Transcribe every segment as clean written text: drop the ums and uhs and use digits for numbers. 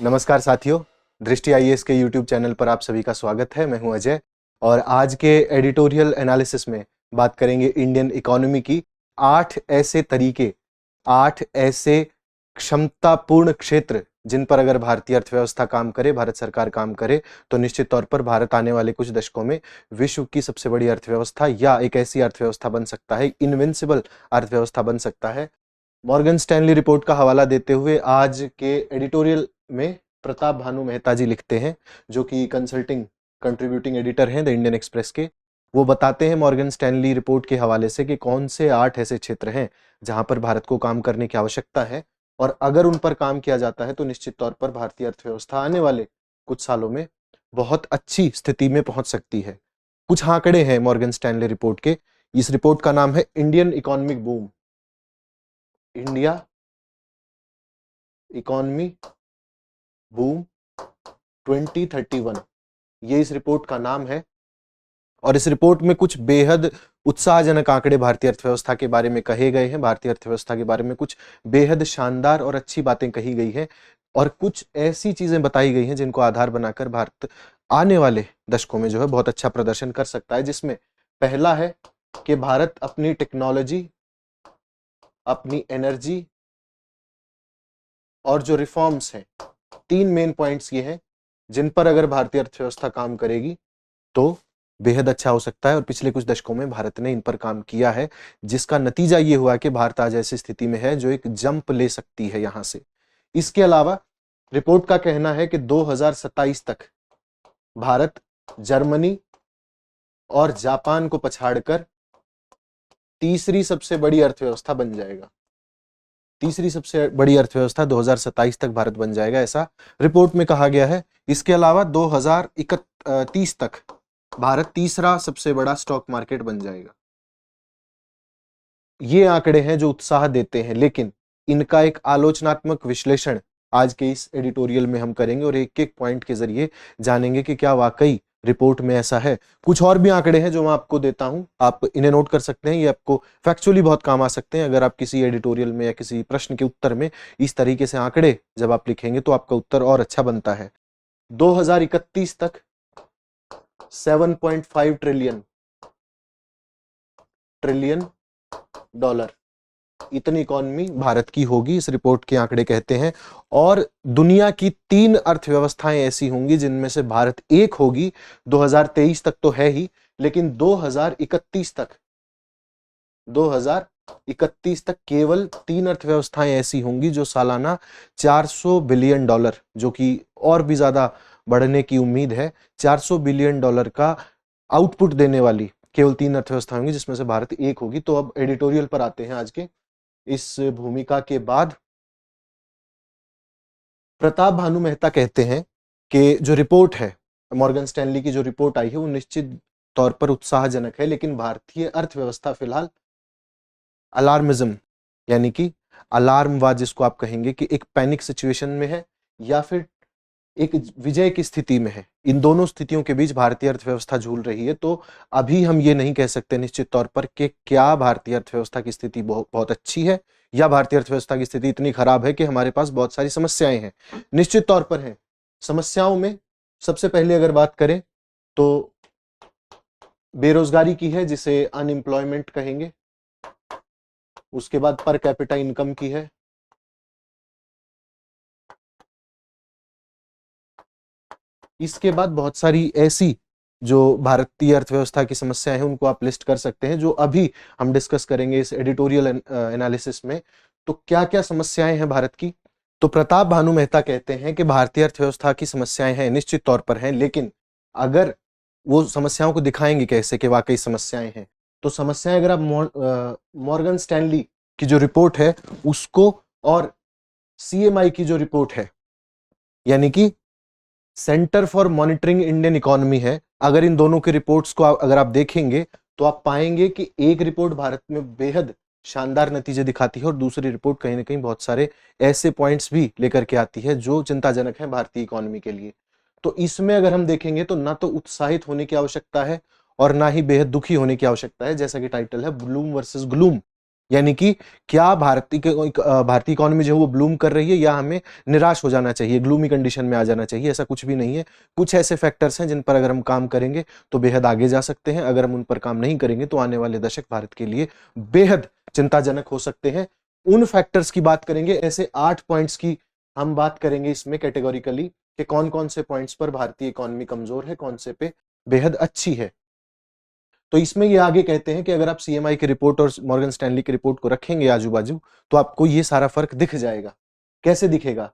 नमस्कार साथियों, दृष्टि आईएएस के यूट्यूब चैनल पर आप सभी का स्वागत है। मैं हूं अजय और आज के एडिटोरियल एनालिसिस में बात करेंगे इंडियन इकोनॉमी की। 8 ऐसे तरीके, 8 ऐसे क्षमतापूर्ण क्षेत्र जिन पर अगर भारतीय अर्थव्यवस्था काम करे, भारत सरकार काम करे तो निश्चित तौर पर भारत आने वाले कुछ दशकों में विश्व की सबसे बड़ी अर्थव्यवस्था या एक ऐसी अर्थव्यवस्था बन सकता है, इनविंसिबल अर्थव्यवस्था बन सकता है। मॉर्गन स्टैनली रिपोर्ट का हवाला देते हुए आज के एडिटोरियल में प्रताप भानु मेहता जी लिखते हैं, जो कि कंसल्टिंग कंट्रीब्यूटिंग एडिटर हैं द इंडियन एक्सप्रेस के। वो बताते हैं मॉर्गन स्टैनली रिपोर्ट के हवाले से कि कौन से 8 ऐसे क्षेत्र हैं जहां पर भारत को काम करने की आवश्यकता है और अगर उन पर काम किया जाता है तो निश्चित तौर पर भारतीय अर्थव्यवस्था आने वाले कुछ सालों में बहुत अच्छी स्थिति में पहुंच सकती है। कुछ आंकड़े हैं मॉर्गन स्टैनली रिपोर्ट के। इस रिपोर्ट का नाम है Indian economic boom, India economy boom 2031, ये इस रिपोर्ट का नाम है। और इस रिपोर्ट में कुछ बेहद उत्साहजनक आंकड़े भारतीय अर्थव्यवस्था के बारे में कहे गए हैं। भारतीय अर्थव्यवस्था के बारे में कुछ बेहद शानदार और अच्छी बातें कही गई हैं और कुछ ऐसी चीजें बताई गई हैं जिनको आधार बनाकर भारत आने वाले दशकों में जो है बहुत अच्छा प्रदर्शन कर सकता है। जिसमें पहला है कि भारत अपनी टेक्नोलॉजी, अपनी एनर्जी और जो रिफॉर्म्स हैं, 3 मेन पॉइंट्स ये हैं जिन पर अगर भारतीय अर्थव्यवस्था काम करेगी तो बेहद अच्छा हो सकता है। और पिछले कुछ दशकों में भारत ने इन पर काम किया है, जिसका नतीजा ये हुआ कि भारत आज ऐसी स्थिति में है जो एक जंप ले सकती है यहां से। इसके अलावा रिपोर्ट का कहना है कि 2027 तक भारत जर्मनी और जापान को पछाड़कर तीसरी सबसे बड़ी अर्थव्यवस्था बन जाएगा। तीसरी सबसे बड़ी अर्थव्यवस्था 2027 तक भारत बन जाएगा, ऐसा रिपोर्ट में कहा गया है। इसके अलावा 2031 तक भारत तीसरा सबसे बड़ा स्टॉक मार्केट बन जाएगा। ये आंकड़े हैं जो उत्साह देते हैं, लेकिन इनका एक आलोचनात्मक विश्लेषण आज के इस एडिटोरियल में हम करेंगे और एक एक पॉइंट के जरिए जानेंगे कि क्या वाकई रिपोर्ट में ऐसा है। कुछ और भी आंकड़े हैं जो मैं आपको देता हूं, आप इन्हें नोट कर सकते हैं। ये आपको फैक्चुअली बहुत काम आ सकते हैं। अगर आप किसी एडिटोरियल में या किसी प्रश्न के उत्तर में इस तरीके से आंकड़े जब आप लिखेंगे तो आपका उत्तर और अच्छा बनता है। 2031 तक 7.5 ट्रिलियन डॉलर इतनी इकोनॉमी भारत की होगी, इस रिपोर्ट के आंकड़े कहते हैं। और दुनिया की 3 अर्थव्यवस्थाएं ऐसी होंगी जिनमें से भारत एक होगी। 2023 तक तो है ही, लेकिन 2031 तक केवल 3 अर्थव्यवस्थाएं ऐसी होंगी जो सालाना 400 बिलियन डॉलर, जो कि और भी ज्यादा बढ़ने की उम्मीद है, 400 बिलियन डॉलर का आउटपुट देने वाली केवल 3 अर्थव्यवस्थाएं होंगी, जिसमें से भारत एक होगी। तो अब एडिटोरियल पर आते हैं। आज के इस भूमिका के बाद प्रताप भानु मेहता कहते हैं कि जो रिपोर्ट है, मॉर्गन स्टैनली की जो रिपोर्ट आई है, वो निश्चित तौर पर उत्साहजनक है, लेकिन भारतीय अर्थव्यवस्था फिलहाल अलार्मिज्म यानी कि अलार्मवाद जिसको आप कहेंगे कि एक पैनिक सिचुएशन में है या फिर एक विजय की स्थिति में है। इन दोनों स्थितियों के बीच भारतीय अर्थव्यवस्था झूल रही है। तो अभी हम ये नहीं कह सकते निश्चित तौर पर कि क्या भारतीय अर्थव्यवस्था की स्थिति बहुत अच्छी है या भारतीय अर्थव्यवस्था की स्थिति इतनी खराब है कि हमारे पास बहुत सारी समस्याएं हैं। निश्चित तौर पर है। समस्याओं में सबसे पहले अगर बात करें तो बेरोजगारी की है, जिसे अनएम्प्लॉयमेंट कहेंगे। उसके बाद पर कैपिटा इनकम की है। इसके बाद बहुत सारी ऐसी जो भारतीय अर्थव्यवस्था की समस्याएं हैं उनको आप लिस्ट कर सकते हैं, जो अभी हम डिस्कस करेंगे इस एडिटोरियल एनालिसिस में। तो क्या क्या समस्याएं हैं भारत की? तो प्रताप भानु मेहता कहते हैं कि भारतीय अर्थव्यवस्था की समस्याएं हैं, निश्चित तौर पर हैं, लेकिन अगर वो समस्याओं को दिखाएंगे कैसे कि वाकई समस्याएं हैं, तो समस्याएं अगर आप मॉर्गन स्टैनली की जो रिपोर्ट है उसको और सीएमआई की जो रिपोर्ट है, यानी कि centre for monitoring Indian economy है, अगर इन दोनों की रिपोर्ट्स को अगर आप देखेंगे तो आप पाएंगे कि एक रिपोर्ट भारत में बेहद शानदार नतीजे दिखाती है और दूसरी रिपोर्ट कहीं ना कहीं बहुत सारे ऐसे पॉइंट्स भी लेकर के आती है जो चिंताजनक है भारतीय इकोनॉमी के लिए। तो इसमें अगर हम देखेंगे तो ना तो उत्साहित होने की आवश्यकता है और ना ही बेहद दुखी होने की आवश्यकता है। जैसा कि टाइटल है, ब्लूम वर्सेस ग्लूम, यानी कि क्या भारतीय इकोनॉमी जो है वो ब्लूम कर रही है या हमें निराश हो जाना चाहिए, ग्लूमी कंडीशन में आ जाना चाहिए, ऐसा कुछ भी नहीं है। कुछ ऐसे फैक्टर्स हैं जिन पर अगर हम काम करेंगे तो बेहद आगे जा सकते हैं, अगर हम उन पर काम नहीं करेंगे तो आने वाले दशक भारत के लिए बेहद चिंताजनक हो सकते हैं। उन फैक्टर्स की बात करेंगे, ऐसे 8 पॉइंट्स की हम बात करेंगे इसमें कैटेगोरिकली कि कौन कौन से पॉइंट्स पर भारतीय इकोनॉमी कमजोर है, कौन से पे बेहद अच्छी है। तो इसमें ये आगे कहते हैं कि अगर आप सीएमआई की रिपोर्ट और मॉर्गन स्टैनली की रिपोर्ट को रखेंगे आजू बाजू तो आपको ये सारा फर्क दिख जाएगा। कैसे दिखेगा?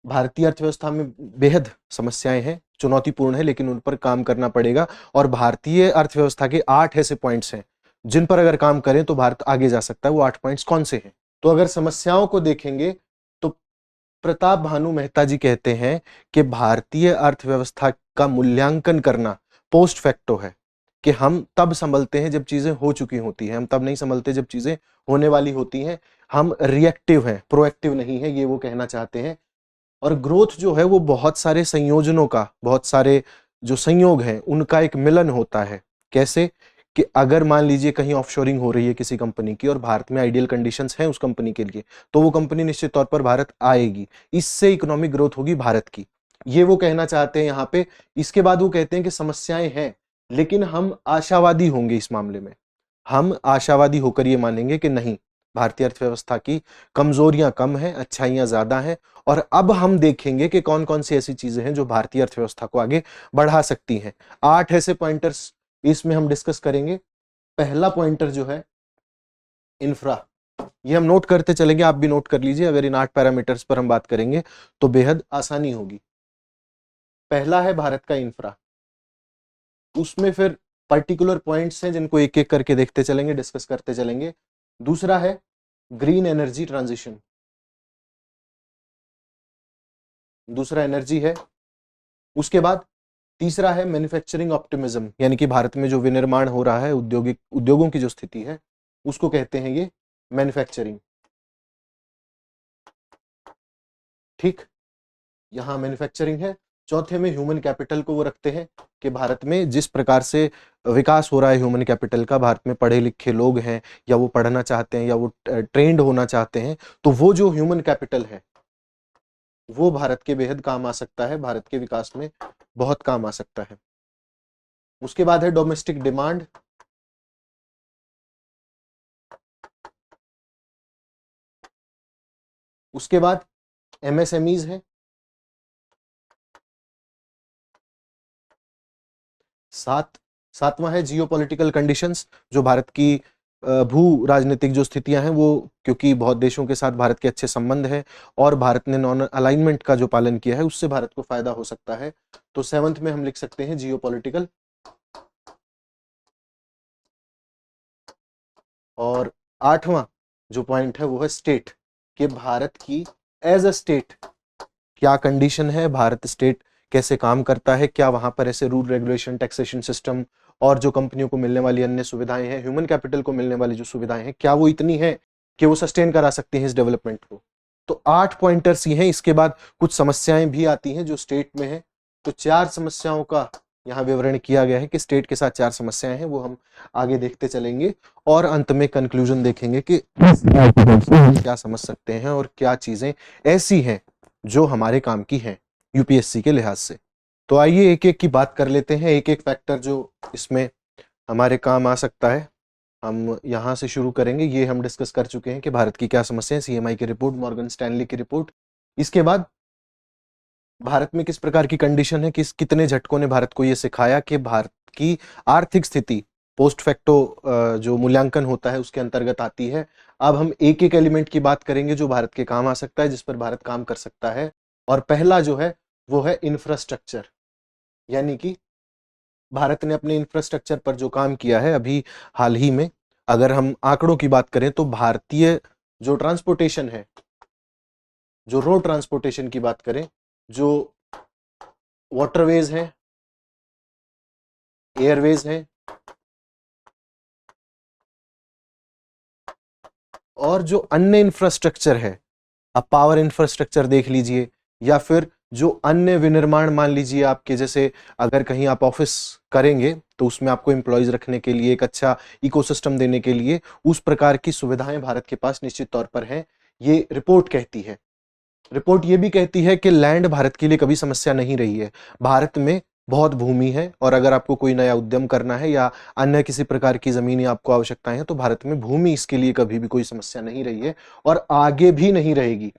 भारतीय अर्थव्यवस्था में बेहद समस्याएं हैं, चुनौतीपूर्ण है, लेकिन उन पर काम करना पड़ेगा। और भारतीय अर्थव्यवस्था के 8 ऐसे पॉइंट्स हैं जिन पर अगर काम करें तो भारत आगे जा सकता है। वो 8 पॉइंट्स कौन से हैं? तो अगर समस्याओं को देखेंगे तो प्रताप भानु मेहता जी कहते हैं कि भारतीय अर्थव्यवस्था का मूल्यांकन करना पोस्ट फैक्टो है, कि हम तब संभलते हैं जब चीजें हो चुकी होती हैं, हम तब नहीं संभलते जब चीजें होने वाली होती हैं। हम रिएक्टिव हैं, प्रोएक्टिव नहीं है, ये वो कहना चाहते हैं। और ग्रोथ जो है वो बहुत सारे संयोजनों का, बहुत सारे जो संयोग हैं उनका एक मिलन होता है। कैसे? कि अगर मान लीजिए कहीं ऑफशोरिंग हो रही है किसी कंपनी की और भारत में आइडियल कंडीशंस हैं उस कंपनी के लिए, तो वो कंपनी निश्चित तौर पर भारत आएगी, इससे इकोनॉमिक ग्रोथ होगी भारत की, ये वो कहना चाहते हैं यहाँ पे। इसके बाद वो कहते हैं कि समस्याएं हैं लेकिन हम आशावादी होंगे इस मामले में। हम आशावादी होकर ये मानेंगे कि नहीं, भारतीय अर्थव्यवस्था की कमजोरियां कम हैं, अच्छाइयां ज्यादा हैं। और अब हम देखेंगे कि कौन कौन सी ऐसी चीजें हैं जो भारतीय अर्थव्यवस्था को आगे बढ़ा सकती हैं। 8 ऐसे पॉइंटर्स इसमें हम डिस्कस करेंगे। पहला पॉइंटर जो है इंफ्रा, ये हम नोट करते चलेंगे, आप भी नोट कर लीजिए। अगर इन 8 पैरामीटर्स पर हम बात करेंगे तो बेहद आसानी होगी। पहला है भारत का इंफ्रा, उसमें फिर पर्टिकुलर पॉइंट्स हैं जिनको एक एक करके देखते चलेंगे, डिस्कस करते चलेंगे। दूसरा है ग्रीन एनर्जी ट्रांजिशन, दूसरा एनर्जी है। उसके बाद तीसरा है मैन्युफैक्चरिंग ऑप्टिमिज्म, यानी कि भारत में जो विनिर्माण हो रहा है, उद्योगों की जो स्थिति है उसको कहते हैं ये मैन्युफैक्चरिंग। ठीक, यहां मैन्युफैक्चरिंग है। चौथे में ह्यूमन कैपिटल को वो रखते हैं कि भारत में जिस प्रकार से विकास हो रहा है ह्यूमन कैपिटल का, भारत में पढ़े लिखे लोग हैं या वो पढ़ना चाहते हैं या वो ट्रेंड होना चाहते हैं, तो वो जो ह्यूमन कैपिटल है वो भारत के बेहद काम आ सकता है, भारत के विकास में बहुत काम आ सकता है। उसके बाद है डोमेस्टिक डिमांड, उसके बाद एमएसएमईज है, सातवां है जियोपॉलिटिकल कंडीशंस, जो भारत की भू राजनीतिक जो स्थितियां हैं वो, क्योंकि बहुत देशों के साथ भारत के अच्छे संबंध हैं और भारत ने नॉन अलाइनमेंट का जो पालन किया है उससे भारत को फायदा हो सकता है। तो 7th में हम लिख सकते हैं जियोपॉलिटिकल। और 8वां जो पॉइंट है वो है स्टेट, कि भारत की एज अ स्टेट क्या कंडीशन है, भारत स्टेट कैसे काम करता है, क्या वहां पर ऐसे रूल रेगुलेशन, टैक्सेशन सिस्टम और जो कंपनियों को मिलने वाली अन्य सुविधाएं हैं, ह्यूमन कैपिटल को मिलने वाली जो सुविधाएं हैं, क्या वो इतनी है कि वो सस्टेन करा सकती हैं इस डेवलपमेंट को। तो 8 पॉइंटर्स ही हैं। इसके बाद कुछ समस्याएं भी आती हैं जो स्टेट में है, तो 4 समस्याओं का यहाँ विवरण किया गया है कि स्टेट के साथ 4 समस्याएं हैं, वो हम आगे देखते चलेंगे और अंत में कंक्लूजन देखेंगे कि क्या समझ सकते हैं और क्या चीजें ऐसी हैं जो हमारे काम की हैं यूपीएससी के लिहाज से। तो आइए एक एक की बात कर लेते हैं, एक एक फैक्टर जो इसमें हमारे काम आ सकता है हम यहां से शुरू करेंगे। ये हम डिस्कस कर चुके हैं कि भारत की क्या समस्या है, सीएमआई की रिपोर्ट, मॉर्गन स्टैनली की रिपोर्ट। इसके बाद भारत में किस प्रकार की कंडीशन है, कितने झटकों ने भारत को ये सिखाया कि भारत की आर्थिक स्थिति पोस्ट फैक्टो जो मूल्यांकन होता है उसके अंतर्गत आती है। अब हम एक एक एलिमेंट की बात करेंगे जो भारत के काम आ सकता है, जिस पर भारत काम कर सकता है। और पहला जो है वो है इंफ्रास्ट्रक्चर, यानी कि भारत ने अपने इंफ्रास्ट्रक्चर पर जो काम किया है अभी हाल ही में, अगर हम आंकड़ों की बात करें तो भारतीय जो ट्रांसपोर्टेशन है, जो रोड ट्रांसपोर्टेशन की बात करें, जो वाटरवेज हैं, एयरवेज हैं और जो अन्य इंफ्रास्ट्रक्चर है, आप पावर इंफ्रास्ट्रक्चर देख लीजिए या फिर जो अन्य विनिर्माण मान लीजिए आपके, जैसे अगर कहीं आप ऑफिस करेंगे तो उसमें आपको एम्प्लॉयज रखने के लिए, एक अच्छा इकोसिस्टम देने के लिए उस प्रकार की सुविधाएं भारत के पास निश्चित तौर पर हैं, ये रिपोर्ट कहती है। रिपोर्ट ये भी कहती है कि लैंड भारत के लिए कभी समस्या नहीं रही है। भारत में बहुत भूमि है और अगर आपको कोई नया उद्यम करना है या अन्य किसी प्रकार की जमीनी आपको आवश्यकताएं हैं तो भारत में भूमि इसके लिए कभी भी कोई समस्या नहीं रही है और आगे भी नहीं रहेगी।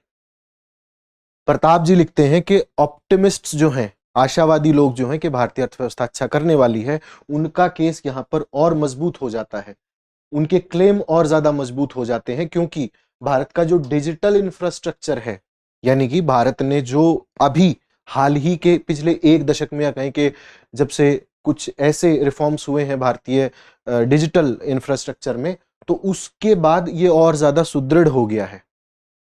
प्रताप जी लिखते हैं कि ऑप्टिमिस्ट्स जो हैं, आशावादी लोग जो हैं कि भारतीय अर्थव्यवस्था अच्छा करने वाली है, उनका केस यहां पर और मजबूत हो जाता है, उनके क्लेम और ज्यादा मजबूत हो जाते हैं, क्योंकि भारत का जो डिजिटल इंफ्रास्ट्रक्चर है, यानी कि भारत ने जो अभी हाल ही के पिछले एक दशक में या कहें कि जब से कुछ ऐसे रिफॉर्म्स हुए हैं भारतीय डिजिटल इंफ्रास्ट्रक्चर में, तो उसके बाद ये और ज्यादा सुदृढ़ हो गया है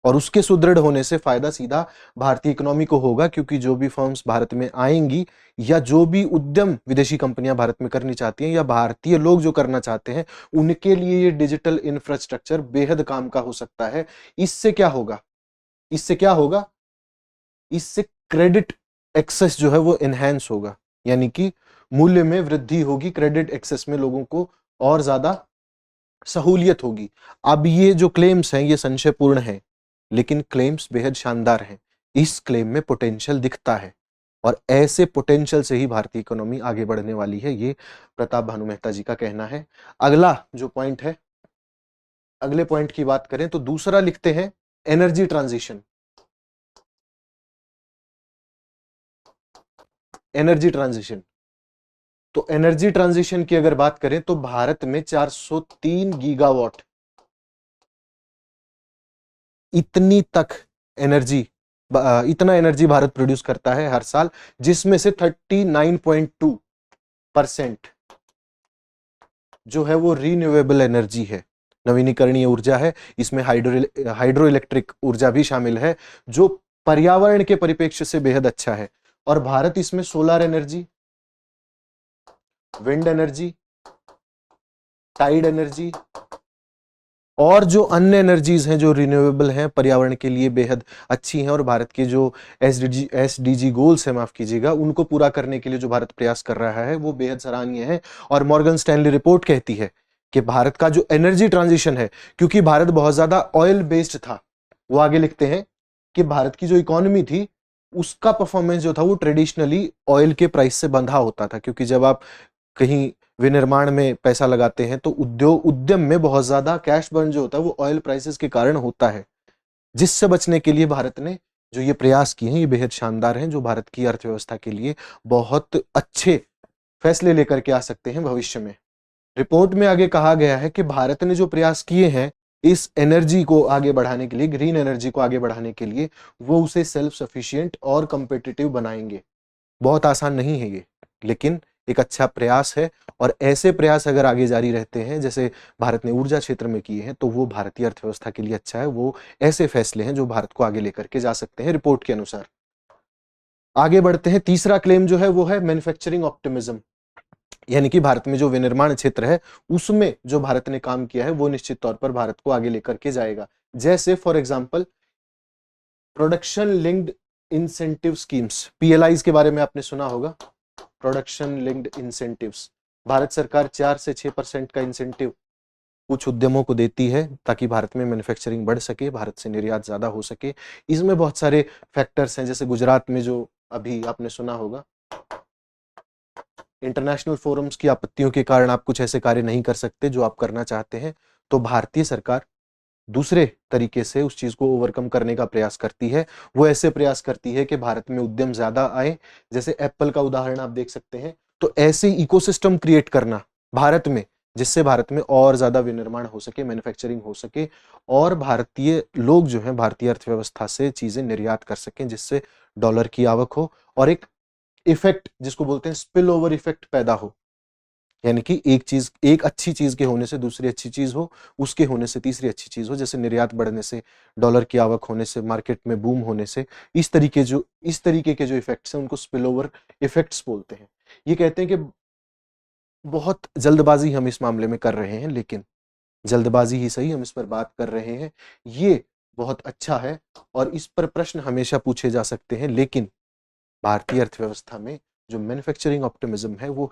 और उसके सुदृढ़ होने से फायदा सीधा भारतीय इकोनॉमी को होगा, क्योंकि जो भी फर्म्स भारत में आएंगी या जो भी उद्यम विदेशी कंपनियां भारत में करनी चाहती हैं या भारतीय लोग जो करना चाहते हैं, उनके लिए ये डिजिटल इंफ्रास्ट्रक्चर बेहद काम का हो सकता है। इससे क्या होगा, इससे क्या होगा, इससे क्रेडिट एक्सेस जो है वो एनहांस होगा, यानी कि मूल्य में वृद्धि होगी, क्रेडिट एक्सेस में लोगों को और ज्यादा सहूलियत होगी। अब ये जो क्लेम्स हैं ये संशयपूर्ण है, लेकिन क्लेम्स बेहद शानदार हैं। इस क्लेम में पोटेंशियल दिखता है और ऐसे पोटेंशियल से ही भारतीय इकोनॉमी आगे बढ़ने वाली है, ये प्रताप भानु मेहता जी का कहना है। अगला जो पॉइंट है, अगले पॉइंट की बात करें तो दूसरा लिखते हैं एनर्जी ट्रांजिशन। एनर्जी ट्रांजिशन, तो एनर्जी ट्रांजिशन की अगर बात करें तो भारत में 403 गीगावाट इतना एनर्जी भारत प्रोड्यूस करता है हर साल, जिसमें से 39.2% जो है वो रीन्यूएबल एनर्जी है, नवीनीकरणीय ऊर्जा है। इसमें हाइड्रो इलेक्ट्रिक ऊर्जा भी शामिल है, जो पर्यावरण के परिप्रेक्ष्य से बेहद अच्छा है। और भारत इसमें solar energy, wind energy, tide energy और जो अन्य एनर्जीज हैं जो रिन्यूएबल हैं, पर्यावरण के लिए बेहद अच्छी हैं और भारत के जो एसडीजी गोल्स हैं, माफ कीजिएगा, उनको पूरा करने के लिए जो भारत प्रयास कर रहा है वो बेहद सराहनीय है। और मॉर्गन स्टैनली रिपोर्ट कहती है कि भारत का जो एनर्जी ट्रांजिशन है, क्योंकि भारत बहुत ज्यादा ऑयल बेस्ड था, वो आगे लिखते हैं कि भारत की जो इकोनॉमी थी उसका परफॉर्मेंस जो था वो ट्रेडिशनली ऑयल के प्राइस से बंधा होता था, क्योंकि जब आप कहीं विनिर्माण में पैसा लगाते हैं तो उद्यम में बहुत ज्यादा कैश बर्न जो होता है वो ऑयल प्राइसेस के कारण होता है, जिससे बचने के लिए भारत ने जो ये प्रयास किए हैं ये बेहद शानदार हैं, जो भारत की अर्थव्यवस्था के लिए बहुत अच्छे फैसले लेकर के आ सकते हैं भविष्य में। रिपोर्ट में आगे कहा गया है कि भारत ने जो प्रयास किए हैं इस एनर्जी को आगे बढ़ाने के लिए, ग्रीन एनर्जी को आगे बढ़ाने के लिए, वो उसे सेल्फ सफिशिएंट और कंपेटिटिव बनाएंगे। बहुत आसान नहीं है ये, लेकिन एक अच्छा प्रयास है और ऐसे प्रयास अगर आगे जारी रहते हैं जैसे भारत ने ऊर्जा क्षेत्र में किए हैं तो वो भारतीय अर्थव्यवस्था के लिए अच्छा है। वो ऐसे फैसले हैं जो भारत को आगे लेकर के जा सकते हैं रिपोर्ट के अनुसार। आगे बढ़ते हैं, तीसरा क्लेम जो है वो है मैन्युफैक्चरिंग ऑप्टिमिज्म, यानी कि भारत में जो विनिर्माण क्षेत्र है उसमें जो भारत ने काम किया है वो निश्चित तौर पर भारत को आगे लेकर के जाएगा। जैसे for example production linked incentive schemes, PLIs के बारे में आपने सुना होगा, प्रोडक्शन लिंक्ड इंसेंटिव्स। भारत सरकार 4 से 6% का इंसेंटिव कुछ उद्यमों को देती है ताकि भारत में मैन्युफैक्चरिंग बढ़ सके, भारत से निर्यात ज्यादा हो सके। इसमें बहुत सारे फैक्टर्स हैं, जैसे गुजरात में जो अभी आपने सुना होगा, इंटरनेशनल फोरम्स की आपत्तियों के कारण आप कुछ ऐसे कार्य नहीं कर सकते जो आप करना चाहते हैं, तो भारतीय सरकार दूसरे तरीके से उस चीज को ओवरकम करने का प्रयास करती है। वो ऐसे प्रयास करती है कि भारत में उद्यम ज्यादा आए, जैसे एप्पल का उदाहरण आप देख सकते हैं। तो ऐसे इकोसिस्टम क्रिएट करना भारत में, जिससे भारत में और ज्यादा विनिर्माण हो सके, मैन्युफैक्चरिंग हो सके और भारतीय लोग जो हैं भारतीय अर्थव्यवस्था से चीजें निर्यात कर सकें, जिससे डॉलर की आवक हो और एक इफेक्ट जिसको बोलते हैं स्पिल ओवर इफेक्ट पैदा हो, यानी कि एक अच्छी चीज के होने से दूसरी अच्छी चीज हो, उसके होने से तीसरी अच्छी चीज हो, जैसे निर्यात बढ़ने से, डॉलर की आवक होने से, मार्केट में बूम होने से, इस तरीके के जो इफेक्ट्स हैं उनको स्पिल ओवर इफेक्ट्स बोलते हैं। ये कहते हैं कि बहुत जल्दबाजी हम इस मामले में कर रहे हैं, लेकिन जल्दबाजी ही सही, हम इस पर बात कर रहे हैं, ये बहुत अच्छा है और इस पर प्रश्न हमेशा पूछे जा सकते हैं। लेकिन भारतीय अर्थव्यवस्था में जो मैन्युफैक्चरिंग ऑप्टिमिज्म है वो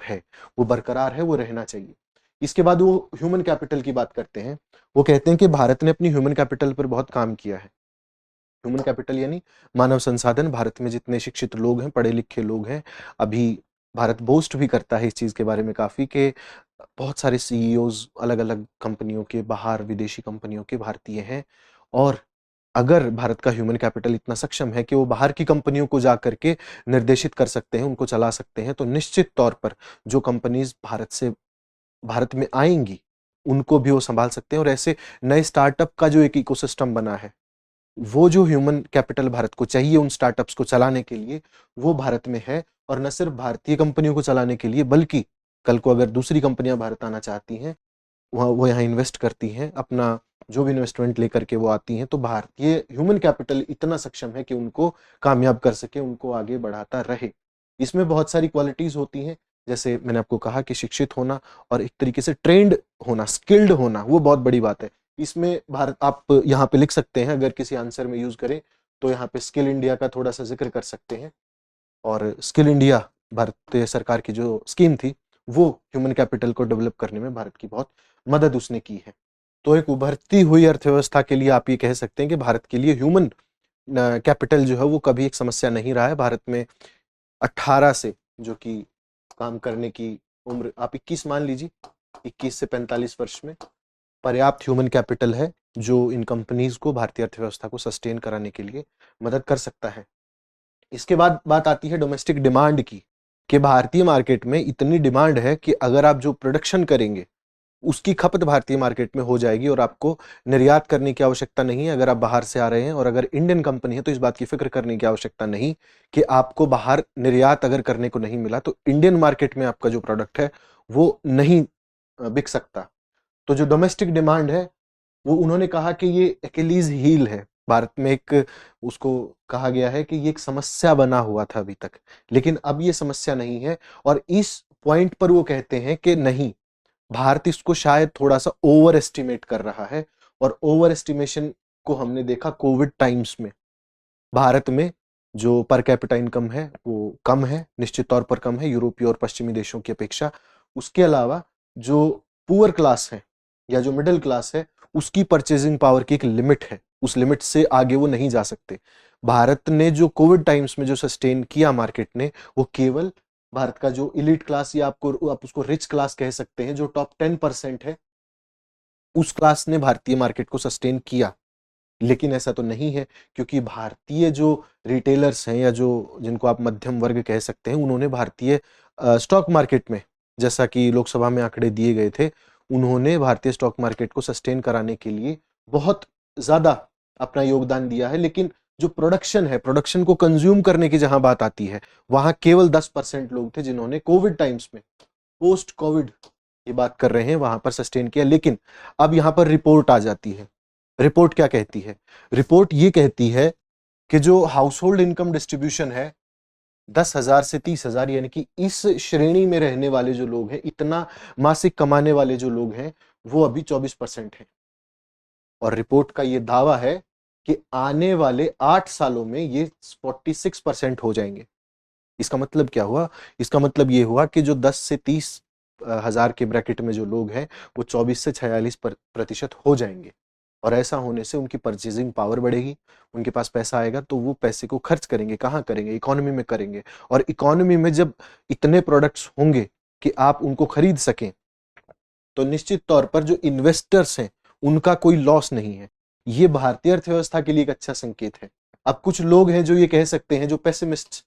बरकरार है, वो रहना चाहिए। इसके बाद वो ह्यूमन कैपिटल की बात करते हैं। वो कहते हैं कि भारत ने अपनी ह्यूमन कैपिटल पर बहुत काम किया है। ह्यूमन कैपिटल यानी मानव संसाधन। भारत में जितने शिक्षित लोग हैं, पढ़े लिखे लोग हैं, अभी भारत बोस्ट भी करता है इस चीज के बारे में काफी कि बहुत सारे सीईओज अलग अलग कंपनियों के, बाहर विदेशी कंपनियों के भारतीय हैं। और अगर भारत का ह्यूमन कैपिटल इतना सक्षम है कि वो बाहर की कंपनियों को जा करके निर्देशित कर सकते हैं, उनको चला सकते हैं, तो निश्चित तौर पर जो कंपनीज भारत में आएंगी उनको भी वो संभाल सकते हैं। और ऐसे नए स्टार्टअप का जो एक इकोसिस्टम बना है, वो जो ह्यूमन कैपिटल भारत को चाहिए उन स्टार्टअप्स को चलाने के लिए, वो भारत में है। और न सिर्फ भारतीय कंपनियों को चलाने के लिए, बल्कि कल को अगर दूसरी कंपनियां भारत आना चाहती हैं, वो यहाँ इन्वेस्ट करती हैं, अपना जो भी इन्वेस्टमेंट लेकर के वो आती हैं, तो भारतीय ह्यूमन कैपिटल इतना सक्षम है कि उनको कामयाब कर सके, उनको आगे बढ़ाता रहे। इसमें बहुत सारी क्वालिटीज होती हैं, जैसे मैंने आपको कहा कि शिक्षित होना और एक तरीके से ट्रेंड होना, स्किल्ड होना, वो बहुत बड़ी बात है। इसमें भारत, आप यहाँ पे लिख सकते हैं, अगर किसी आंसर में यूज करें तो यहाँ पे स्किल इंडिया का थोड़ा सा जिक्र कर सकते हैं। और स्किल इंडिया भारतीय सरकार की जो स्कीम थी, वो ह्यूमन कैपिटल को डेवलप करने में भारत की बहुत मदद उसने की है। तो एक उभरती हुई अर्थव्यवस्था के लिए आप ये कह सकते हैं कि भारत के लिए ह्यूमन कैपिटल जो है वो कभी एक समस्या नहीं रहा है। भारत में 18 से, जो कि काम करने की उम्र आप 21 मान लीजिए, 21 से 45 वर्ष में पर्याप्त ह्यूमन कैपिटल है जो इन कंपनीज को, भारतीय अर्थव्यवस्था को सस्टेन कराने के लिए मदद कर सकता है। इसके बाद बात आती है डोमेस्टिक डिमांड की, कि भारतीय मार्केट में इतनी डिमांड है कि अगर आप जो प्रोडक्शन करेंगे उसकी खपत भारतीय मार्केट में हो जाएगी और आपको निर्यात करने की आवश्यकता नहीं है अगर आप बाहर से आ रहे हैं। और अगर इंडियन कंपनी है तो इस बात की फिक्र करने की आवश्यकता नहीं कि आपको बाहर निर्यात अगर करने को नहीं मिला तो इंडियन मार्केट में आपका जो प्रोडक्ट है वो नहीं बिक सकता। तो जो डोमेस्टिक डिमांड है, वो उन्होंने कहा कि ये एक्यूलीज हील है। भारत में एक, उसको कहा गया है कि ये एक समस्या बना हुआ था अभी तक, लेकिन अब ये समस्या नहीं है। और इस पॉइंट पर वो कहते हैं कि नहीं, भारत इसको शायद थोड़ा सा ओवर एस्टिमेट कर रहा है। और ओवर एस्टिमेशन को हमने देखा कोविड टाइम्स में। भारत में जो पर कैपिटा इनकम है वो कम है, निश्चित तौर पर कम है यूरोपीय और पश्चिमी देशों की अपेक्षा। उसके अलावा जो पुअर क्लास है या जो मिडिल क्लास है, उसकी परचेजिंग पावर की एक लिमिट है, उस लिमिट से आगे वो नहीं जा सकते। भारत ने जो कोविड टाइम्स में जो सस्टेन किया मार्केट ने, वो केवल भारत का जो इलीट क्लास, या आप उसको रिच क्लास कह सकते हैं, जो टॉप 10% है, उस क्लास ने भारतीय मार्केट को सस्टेन किया। लेकिन ऐसा तो नहीं है, क्योंकि भारतीय जो रिटेलर्स हैं या जो जिनको आप मध्यम वर्ग कह सकते हैं, उन्होंने भारतीय स्टॉक मार्केट में, जैसा कि लोकसभा में आंकड़े दिए गए थे, उन्होंने भारतीय स्टॉक मार्केट को सस्टेन कराने के लिए बहुत ज्यादा अपना योगदान दिया है। लेकिन जो प्रोडक्शन है, प्रोडक्शन को कंज्यूम करने की जहां बात आती है, वहां केवल 10% लोग थे जिन्होंने कोविड टाइम्स में, पोस्ट कोविड ये बात कर रहे हैं, वहां पर सस्टेन किया। लेकिन अब यहां पर रिपोर्ट आ जाती है। रिपोर्ट क्या कहती है? रिपोर्ट ये कहती है कि जो हाउस होल्ड इनकम डिस्ट्रीब्यूशन है, 10,000 से 30,000, यानी कि इस श्रेणी में रहने वाले जो लोग हैं, इतना मासिक कमाने वाले जो लोग हैं, वो अभी 24% है। और रिपोर्ट का ये दावा है कि आने वाले 8 सालों में ये 46% हो जाएंगे। इसका मतलब क्या हुआ? इसका मतलब ये हुआ कि जो 10 से 30 हजार के ब्रैकेट में जो लोग हैं, वो 24 से 46% हो जाएंगे। और ऐसा होने से उनकी परचेजिंग पावर बढ़ेगी, उनके पास पैसा आएगा, तो वो पैसे को खर्च करेंगे। कहाँ करेंगे? इकोनॉमी में करेंगे। और इकोनॉमी में जब इतने प्रोडक्ट्स होंगे कि आप उनको खरीद सकें, तो निश्चित तौर पर जो इन्वेस्टर्स हैं उनका कोई लॉस नहीं है। ये भारतीय अर्थव्यवस्था के लिए एक अच्छा संकेत है। अब कुछ लोग हैं जो ये कह सकते हैं, जो पेसिमिस्ट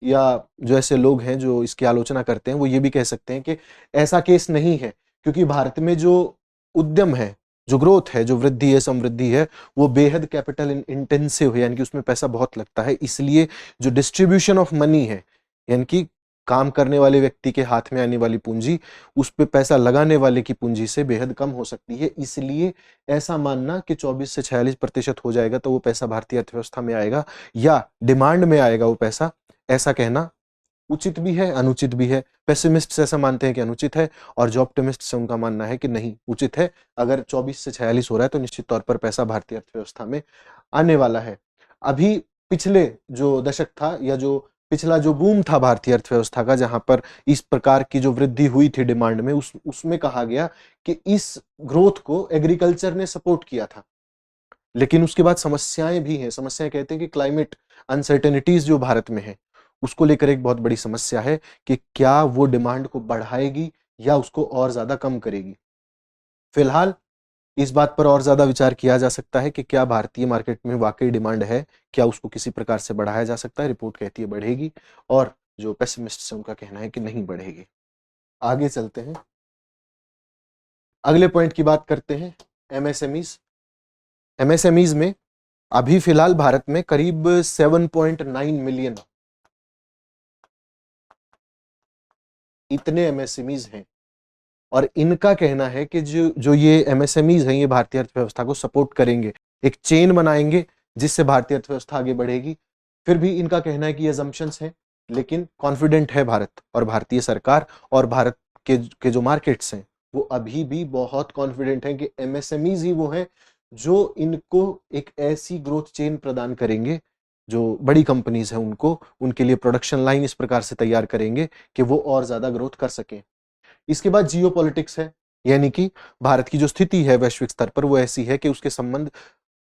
या जो ऐसे लोग हैं जो इसकी आलोचना करते हैं, वो ये भी कह सकते हैं कि ऐसा केस नहीं है, क्योंकि भारत में जो उद्यम है, जो ग्रोथ है, जो वृद्धि है, समृद्धि है, वो बेहद कैपिटल इंटेंसिव है, यानी कि उसमें पैसा बहुत लगता है। इसलिए जो डिस्ट्रीब्यूशन ऑफ मनी है, यानी कि काम करने वाले व्यक्ति के हाथ में आने वाली पूंजी उस पे पैसा लगाने वाले की पूंजी से बेहद कम हो सकती है। इसलिए ऐसा मानना कि 24 से 46% हो जाएगा तो वो पैसा भारतीय अर्थव्यवस्था में आएगा या डिमांड में आएगा वो पैसा, ऐसा कहना उचित भी है, अनुचित भी है। पेसिमिस्ट ऐसा मानते हैं कि अनुचित है, और जो ऑप्टिमिस्ट से उनका मानना है कि नहीं, उचित है। अगर 24 से 46 हो रहा है तो निश्चित तौर पर पैसा भारतीय अर्थव्यवस्था में आने वाला है। अभी पिछले जो दशक था, या जो पिछला जो बूम था भारतीय अर्थव्यवस्था का, जहां पर इस प्रकार की जो वृद्धि हुई थी डिमांड में, उसमें कहा गया कि इस ग्रोथ को एग्रीकल्चर ने सपोर्ट किया था। लेकिन उसके बाद समस्याएं भी हैं। समस्याएं कहते हैं कि क्लाइमेट अनसर्टेनिटीज जो भारत में है, उसको लेकर एक बहुत बड़ी समस्या है कि क्या वो डिमांड को बढ़ाएगी या उसको और ज्यादा कम करेगी। फिलहाल इस बात पर और ज्यादा विचार किया जा सकता है कि क्या भारतीय मार्केट में वाकई डिमांड है, क्या उसको किसी प्रकार से बढ़ाया जा सकता है। रिपोर्ट कहती है बढ़ेगी, और जो पेसिमिस्ट है उनका कहना है कि नहीं बढ़ेगी। आगे चलते हैं, अगले पॉइंट की बात करते हैं, एमएसएमईज। एमएसएमईज में अभी फिलहाल भारत में करीब 7.9 मिलियन इतने एमएसएमईज हैं, और इनका कहना है कि जो जो ये एमएसएमईज हैं, ये भारतीय अर्थव्यवस्था को सपोर्ट करेंगे, एक चेन बनाएंगे जिससे भारतीय अर्थव्यवस्था आगे बढ़ेगी। फिर भी इनका कहना है कि ये assumptions हैं, लेकिन कॉन्फिडेंट है भारत और भारतीय सरकार, और भारत के जो मार्केट्स हैं वो अभी भी बहुत कॉन्फिडेंट हैं कि एमएसएमईज ही वो हैं जो इनको एक ऐसी ग्रोथ चेन प्रदान करेंगे, जो बड़ी कंपनीज हैं उनको, उनके लिए प्रोडक्शन लाइन इस प्रकार से तैयार करेंगे कि वो और ज्यादा ग्रोथ कर सकें। इसके बाद जियो पॉलिटिक्स है, यानी कि भारत की जो स्थिति है वैश्विक स्तर पर वो ऐसी है कि उसके संबंध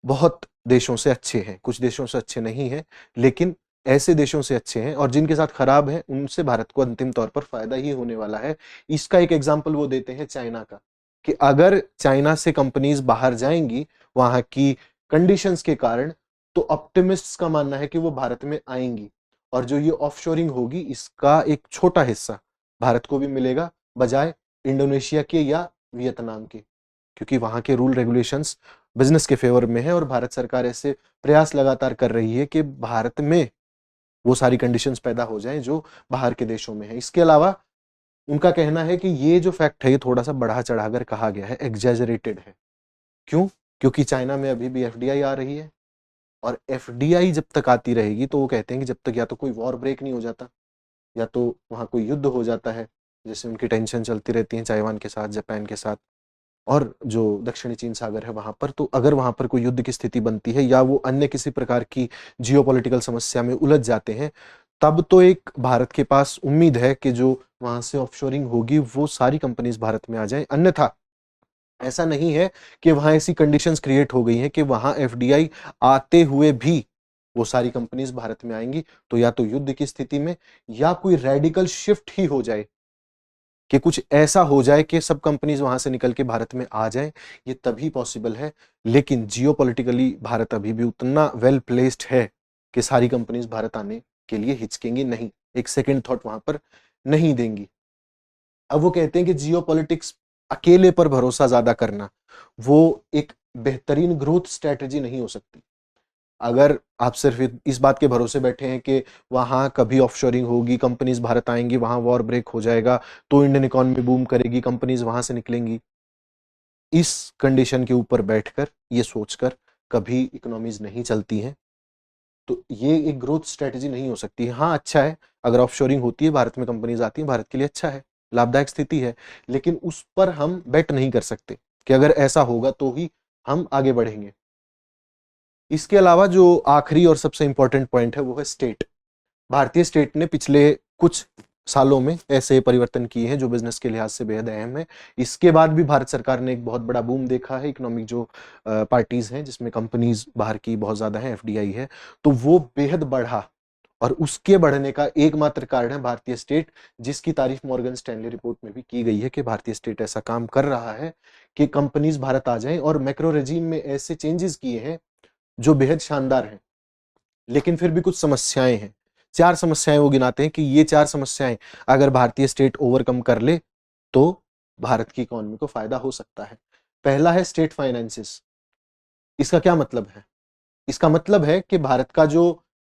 बहुत देशों से अच्छे हैं, कुछ देशों से अच्छे नहीं हैं, लेकिन ऐसे देशों से अच्छे हैं, और जिनके साथ खराब है उनसे भारत को अंतिम तौर पर फायदा ही होने वाला है। इसका एक एग्जाम्पल वो देते हैं चाइना का, कि अगर चाइना से कंपनीज बाहर जाएंगी वहां की कंडीशंस के कारण, तो ऑप्टिमिस्ट्स का मानना है कि वो भारत में आएंगी, और जो ये ऑफशोरिंग होगी इसका एक छोटा हिस्सा भारत को भी मिलेगा, बजाय इंडोनेशिया के या वियतनाम के, क्योंकि वहां के रूल रेगुलेशंस बिजनेस के फेवर में है, और भारत सरकार ऐसे प्रयास लगातार कर रही है कि भारत में वो सारी कंडीशंस पैदा हो जाएं जो बाहर के देशों में है। इसके अलावा उनका कहना है कि ये जो फैक्ट है ये थोड़ा सा बढ़ा चढ़ाकर कहा गया है, एग्जैजरेटेड है। क्यों? क्योंकि चाइना में अभी भी एफडीआई आ रही है, और एफडीआई जब तक आती रहेगी तो वो कहते हैं कि जब तक या तो कोई वॉर ब्रेक नहीं हो जाता, या तो वहां कोई युद्ध हो जाता है, जैसे उनकी टेंशन चलती रहती है ताइवान के साथ, जापान के साथ, और जो दक्षिणी चीन सागर है वहां पर, तो अगर वहां पर कोई युद्ध की स्थिति बनती है या वो अन्य किसी प्रकार की जियोपॉलिटिकल समस्या में उलझ जाते हैं, तब तो एक भारत के पास उम्मीद है कि जो वहां से ऑफशोरिंग होगी वो सारी कंपनीज भारत में आ जाएं। अन्यथा ऐसा नहीं है कि वहां ऐसी कंडीशंस क्रिएट हो गई हैं कि वहां एफडीआई आते हुए भी वो सारी कंपनीज भारत में आएंगी, तो या तो युद्ध की स्थिति में या कोई रेडिकल शिफ्ट ही हो जाए, कि कुछ ऐसा हो जाए कि सब कंपनीज वहां से निकल के भारत में आ जाएं, ये तभी पॉसिबल है। लेकिन जियोपॉलिटिकली भारत अभी भी उतना वेल प्लेस्ड है कि सारी कंपनीज भारत आने के लिए हिचकेंगी नहीं, एक सेकंड थॉट वहां पर नहीं देंगी। अब वो कहते हैं कि जियोपॉलिटिक्स अकेले पर भरोसा ज्यादा करना वो एक बेहतरीन ग्रोथ स्ट्रेटजी नहीं हो सकती। अगर आप सिर्फ इस बात के भरोसे बैठे हैं कि वहां कभी ऑफशोरिंग होगी, कंपनीज भारत आएंगी, वहां वॉर ब्रेक हो जाएगा तो इंडियन इकोनॉमी बूम करेगी, कंपनीज वहां से निकलेंगी, इस कंडीशन के ऊपर बैठकर, ये सोचकर कभी इकोनॉमीज नहीं चलती हैं। तो ये एक ग्रोथ स्ट्रेटजी नहीं हो सकती है। हाँ, अच्छा है अगर ऑफशोरिंग होती है, भारत में कंपनीज आती हैं, भारत के लिए अच्छा है, लाभदायक स्थिति है, लेकिन उस पर हम बेट नहीं कर सकते कि अगर ऐसा होगा तो ही हम आगे बढ़ेंगे। इसके अलावा जो आखिरी और सबसे इंपॉर्टेंट पॉइंट है वो है स्टेट। भारतीय स्टेट ने पिछले कुछ सालों में ऐसे परिवर्तन किए हैं जो बिजनेस के लिहाज से बेहद अहम है। इसके बाद भी भारत सरकार ने एक बहुत बड़ा बूम देखा है, इकोनॉमिक जो पार्टीज हैं जिसमें कंपनीज बाहर की बहुत ज्यादा है, एफडीआई है, तो वो बेहद बढ़ा, और उसके बढ़ने का एकमात्र कारण है भारतीय स्टेट, जिसकी तारीफ मॉर्गन स्टैनली रिपोर्ट में भी की गई है कि भारतीय स्टेट ऐसा काम कर रहा है कि कंपनीज भारत आ जाएं, और मैक्रो रेजीम में ऐसे चेंजेस किए हैं जो बेहद शानदार हैं। लेकिन फिर भी कुछ समस्याएं हैं, 4 समस्याएं वो गिनाते हैं कि ये 4 समस्याएं अगर भारतीय स्टेट ओवरकम कर ले तो भारत की इकोनॉमी को फायदा हो सकता है। पहला है स्टेट फाइनेंसेस। इसका क्या मतलब है? इसका मतलब है कि भारत का जो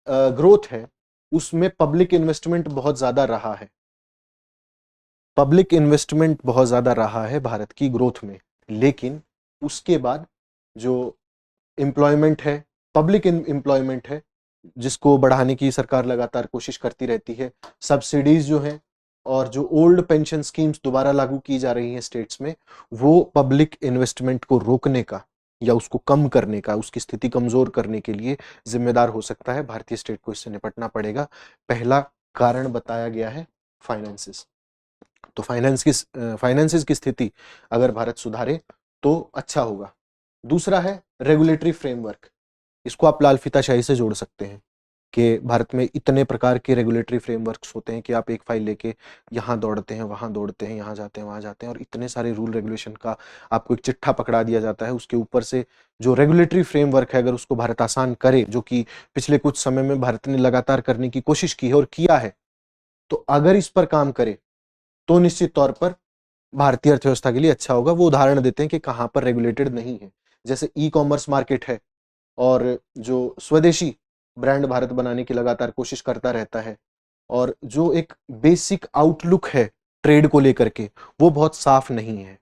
ग्रोथ है उसमें पब्लिक इन्वेस्टमेंट बहुत ज्यादा रहा है, पब्लिक इन्वेस्टमेंट बहुत ज्यादा रहा है भारत की ग्रोथ में, लेकिन उसके बाद जो एम्प्लॉयमेंट है, पब्लिक एम्प्लॉयमेंट है, जिसको बढ़ाने की सरकार लगातार कोशिश करती रहती है, सब्सिडीज जो हैं और जो ओल्ड पेंशन स्कीम्स दोबारा लागू की जा रही हैं स्टेट्स में, वो पब्लिक इन्वेस्टमेंट को रोकने का या उसको कम करने का, उसकी स्थिति कमजोर करने के लिए जिम्मेदार हो सकता है। भारतीय स्टेट को इससे निपटना पड़ेगा। पहला कारण बताया गया है फाइनेंसेस। तो फाइनेंसेस की स्थिति अगर भारत सुधारे तो अच्छा होगा। दूसरा है रेगुलेटरी फ्रेमवर्क। इसको आप लाल फीताशाही से जोड़ सकते हैं कि भारत में इतने प्रकार के रेगुलेटरी फ्रेमवर्क्स होते हैं कि आप एक फाइल लेके यहाँ दौड़ते हैं, वहाँ दौड़ते हैं, यहाँ जाते हैं, वहाँ जाते हैं, और इतने सारे रूल रेगुलेशन का आपको एक चिट्ठा पकड़ा दिया जाता है। उसके ऊपर से जो रेगुलेटरी फ्रेमवर्क है, अगर उसको भारत आसान करे, जो कि पिछले कुछ समय में भारत ने लगातार करने की कोशिश की है और किया है, तो अगर इस पर काम करे तो निश्चित तौर पर भारतीय अर्थव्यवस्था के लिए अच्छा होगा। वो उदाहरण देते हैं कि कहाँ पर रेगुलेटेड नहीं है। जैसे ई कॉमर्स मार्केट है, और जो स्वदेशी ब्रांड भारत बनाने की लगातार कोशिश करता रहता है, और जो एक बेसिक आउटलुक है ट्रेड को लेकर के, वो बहुत साफ नहीं है।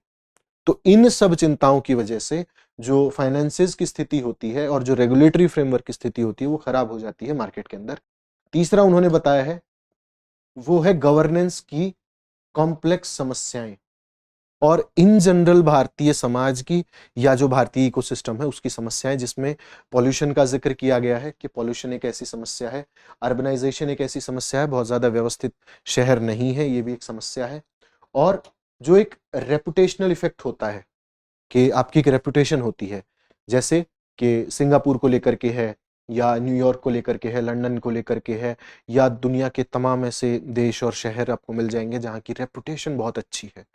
तो इन सब चिंताओं की वजह से जो फाइनेंसेस की स्थिति होती है और जो रेगुलेटरी फ्रेमवर्क की स्थिति होती है, वो खराब हो जाती है मार्केट के अंदर। तीसरा उन्होंने बताया है वो है गवर्नेंस की कॉम्प्लेक्स समस्याएं, और इन जनरल भारतीय समाज की या जो भारतीय इकोसिस्टम है उसकी समस्याएं, जिसमें पॉल्यूशन का जिक्र किया गया है कि पॉल्यूशन एक ऐसी समस्या है, अर्बनाइजेशन एक ऐसी समस्या है, बहुत ज्यादा व्यवस्थित शहर नहीं है, ये भी एक समस्या है। और जो एक रेपुटेशनल इफेक्ट होता है कि आपकी एक रेपुटेशन होती है, जैसे कि सिंगापुर को लेकर के है, या न्यूयॉर्क को लेकर के है, लंदन को लेकर के है, या दुनिया के तमाम ऐसे देश और शहर आपको मिल जाएंगे जहाँ की रेपुटेशन बहुत अच्छी है।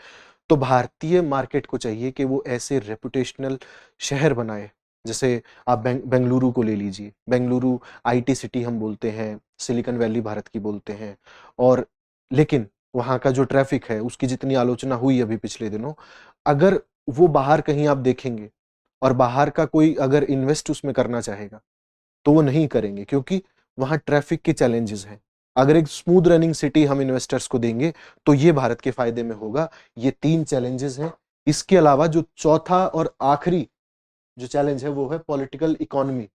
तो भारतीय मार्केट को चाहिए कि वो ऐसे रेपुटेशनल शहर बनाए। जैसे आप बेंगलुरु को ले लीजिए। बेंगलुरु आईटी सिटी हम बोलते हैं, सिलिकॉन वैली भारत की बोलते हैं, और लेकिन वहाँ का जो ट्रैफिक है उसकी जितनी आलोचना हुई अभी पिछले दिनों, अगर वो बाहर कहीं आप देखेंगे और बाहर का कोई अगर इन्वेस्ट उसमें करना चाहेगा तो वो नहीं करेंगे, क्योंकि वहाँ ट्रैफिक के चैलेंजेस हैं। अगर एक स्मूथ रनिंग सिटी हम इन्वेस्टर्स को देंगे तो ये भारत के फायदे में होगा। ये 3 चैलेंजेस हैं। इसके अलावा जो चौथा और आखिरी जो चैलेंज है वो है पॉलिटिकल इकोनॉमी।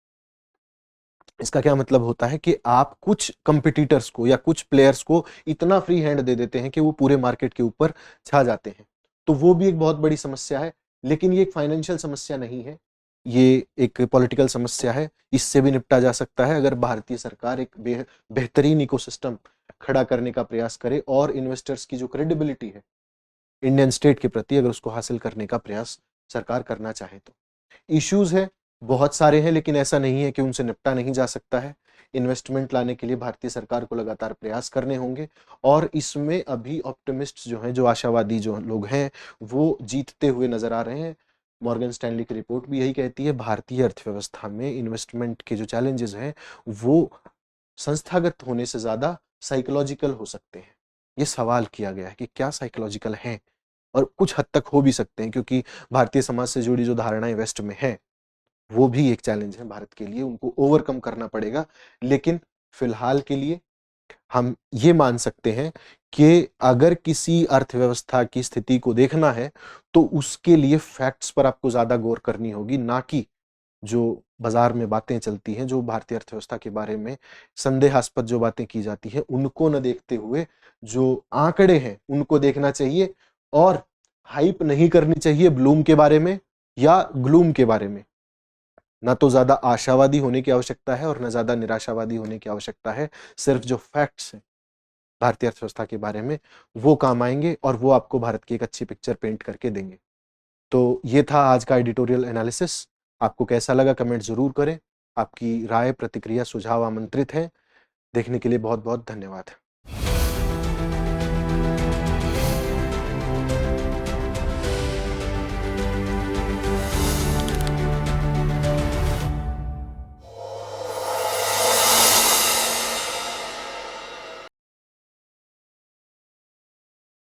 इसका क्या मतलब होता है कि आप कुछ कंपिटिटर्स को या कुछ प्लेयर्स को इतना फ्री हैंड दे देते हैं कि वो पूरे मार्केट के ऊपर छा जाते हैं। तो वो भी एक बहुत बड़ी समस्या है, लेकिन ये एक फाइनेंशियल समस्या नहीं है, ये एक पॉलिटिकल समस्या है। इससे भी निपटा जा सकता है अगर भारतीय सरकार एक बेहतरीन इकोसिस्टम खड़ा करने का प्रयास करे और इन्वेस्टर्स की जो क्रेडिबिलिटी है इंडियन स्टेट के प्रति, अगर उसको हासिल करने का प्रयास सरकार करना चाहे तो। इश्यूज है, बहुत सारे हैं, लेकिन ऐसा नहीं है कि उनसे निपटा नहीं जा सकता है। इन्वेस्टमेंट लाने के लिए भारतीय सरकार को लगातार प्रयास करने होंगे, और इसमें अभी ऑप्टिमिस्ट जो हैं, जो आशावादी जो लोग हैं, वो जीतते हुए नजर आ रहे हैं। मॉर्गन स्टैनली की रिपोर्ट भी यही कहती है, भारतीय अर्थव्यवस्था में इन्वेस्टमेंट के जो चैलेंजेस हैं वो संस्थागत होने से ज्यादा साइकोलॉजिकल हो सकते हैं। ये सवाल किया गया है कि क्या साइकोलॉजिकल हैं, और कुछ हद तक हो भी सकते हैं, क्योंकि भारतीय समाज से जुड़ी जो धारणाएं वेस्ट में है वो भी एक चैलेंज है भारत के लिए, उनको ओवरकम करना पड़ेगा। लेकिन फिलहाल के लिए हम ये मान सकते हैं कि अगर किसी अर्थव्यवस्था की स्थिति को देखना है तो उसके लिए फैक्ट्स पर आपको ज्यादा गौर करनी होगी, ना कि जो बाजार में बातें चलती हैं, जो भारतीय अर्थव्यवस्था के बारे में संदेहास्पद जो बातें की जाती हैं उनको न देखते हुए जो आंकड़े हैं उनको देखना चाहिए, और हाइप नहीं करनी चाहिए ब्लूम के बारे में या ग्लूम के बारे में। ना तो ज्यादा आशावादी होने की आवश्यकता है और ना ज्यादा निराशावादी होने की आवश्यकता है। सिर्फ जो फैक्ट्स हैं भारतीय अर्थव्यवस्था के बारे में वो काम आएंगे, और वो आपको भारत की एक अच्छी पिक्चर पेंट करके देंगे। तो ये था आज का एडिटोरियल एनालिसिस। आपको कैसा लगा कमेंट जरूर करें। आपकी राय, प्रतिक्रिया, सुझाव आमंत्रित हैं। देखने के लिए बहुत बहुत धन्यवाद।